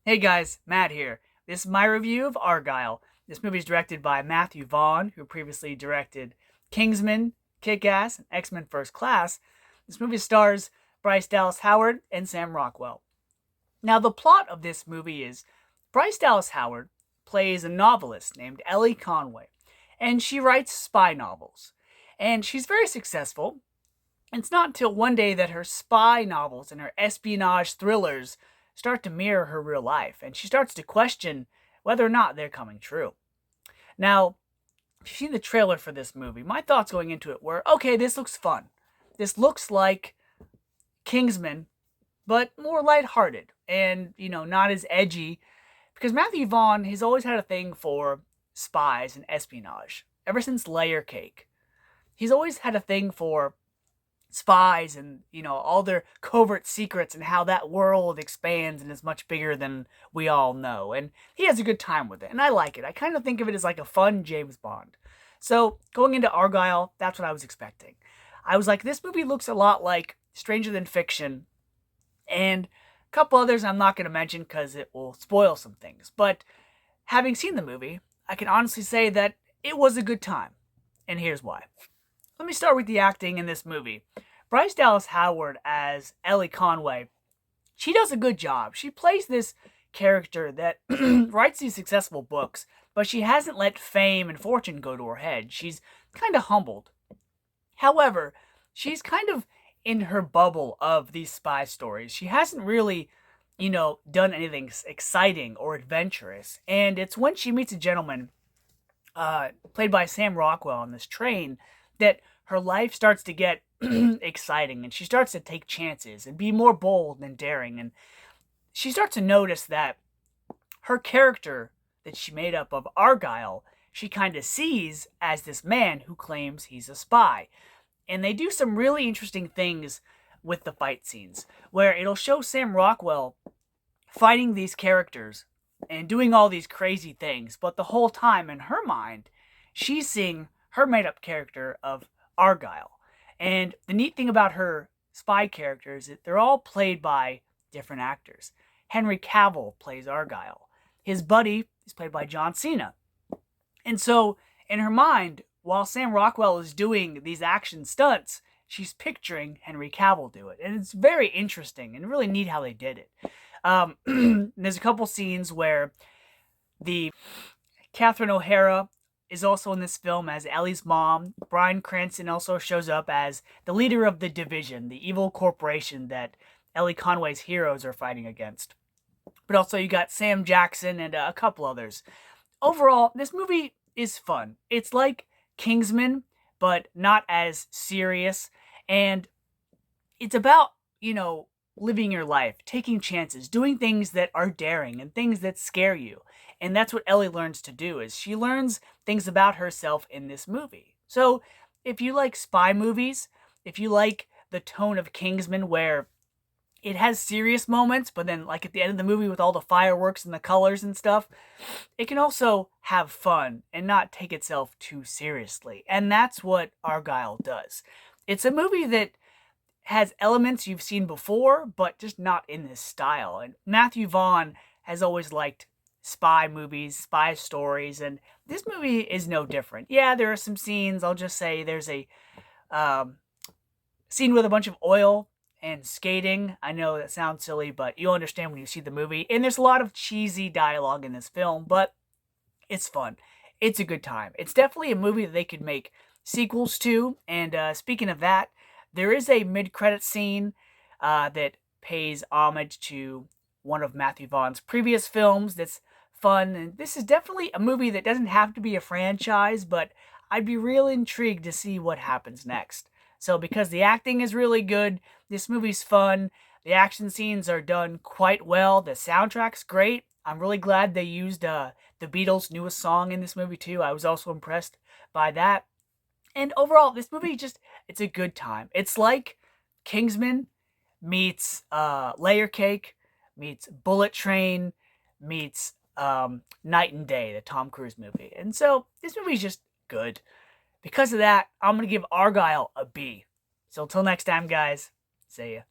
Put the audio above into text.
Hey guys, Matt here. This is my review of Argyle. This movie is directed by Matthew Vaughn, who previously directed Kingsman, Kick-Ass, and X-Men First Class. This movie stars Bryce Dallas Howard and Sam Rockwell. Now, the plot of this movie is Bryce Dallas Howard plays a novelist named Ellie Conway, and she writes spy novels. And she's very successful. It's not until one day that her spy novels and her espionage thrillers start to mirror her real life, and she starts to question whether or not they're coming true. Now, if you've seen the trailer for this movie, my thoughts going into it were, okay, this looks fun. This looks like Kingsman, but more lighthearted and, not as edgy, because Matthew Vaughn has always had a thing for spies and espionage. Ever since Layer Cake, he's always had a thing for spies and all their covert secrets and how that world expands and is much bigger than we all know, and he has a good time with it, and I like it. I kind of think of it as like a fun James Bond. So going into Argyle, that's what I was expecting. I was like, this movie looks a lot like Stranger Than Fiction and a couple others I'm not going to mention because it will spoil some things, but having seen the movie, I can honestly say that it was a good time, and here's why. Let me start with the acting in this movie. Bryce Dallas Howard as Ellie Conway, she does a good job. She plays this character that writes these successful books, but she hasn't let fame and fortune go to her head. She's kind of humbled. However, she's kind of in her bubble of these spy stories. She hasn't really, done anything exciting or adventurous. And it's when she meets a gentleman, played by Sam Rockwell, on this train, that her life starts to get exciting, and she starts to take chances and be more bold and daring, and she starts to notice that her character that she made up of Argyle, she kind of sees as this man who claims he's a spy. And they do some really interesting things with the fight scenes, where it'll show Sam Rockwell fighting these characters and doing all these crazy things, but the whole time in her mind, she's seeing her made-up character of Argyle. And the neat thing about her spy characters is that they're all played by different actors. Henry Cavill plays Argyle. His buddy is played by John Cena. And so, in her mind, while Sam Rockwell is doing these action stunts, she's picturing Henry Cavill do it. And it's very interesting and really neat how they did it. There's a couple scenes where the Catherine O'Hara is also in this film as Ellie's mom. Bryan Cranston also shows up as the leader of the Division, the evil corporation that Ellie Conway's heroes are fighting against. But also you got Sam Jackson and a couple others. Overall, this movie is fun. It's like Kingsman, but not as serious. And it's about, living your life, taking chances, doing things that are daring and things that scare you. And that's what Ellie learns to do, is she learns things about herself in this movie. So if you like spy movies, if you like the tone of Kingsman where it has serious moments, but then like at the end of the movie with all the fireworks and the colors and stuff, it can also have fun and not take itself too seriously. And that's what Argyle does. It's a movie that has elements you've seen before, but just not in this style. And Matthew Vaughn has always liked spy movies, spy stories, and this movie is no different. Yeah, there are some scenes. I'll just say there's a scene with a bunch of oil and skating. I know that sounds silly, but you'll understand when you see the movie. And there's a lot of cheesy dialogue in this film, but it's fun. It's a good time. It's definitely a movie that they could make sequels to. And speaking of that, there is a mid-credit scene that pays homage to one of Matthew Vaughn's previous films that's fun. And this is definitely a movie that doesn't have to be a franchise, but I'd be real intrigued to see what happens next. So because the acting is really good, this movie's fun, the action scenes are done quite well, the soundtrack's great. I'm really glad they used the Beatles' newest song in this movie too. I was also impressed by that. And overall, this movie it's a good time. It's like Kingsman meets Layer Cake, meets Bullet Train, meets Night and Day, the Tom Cruise movie. And so this movie's just good. Because of that, I'm going to give Argyle a B. So until next time, guys, see ya.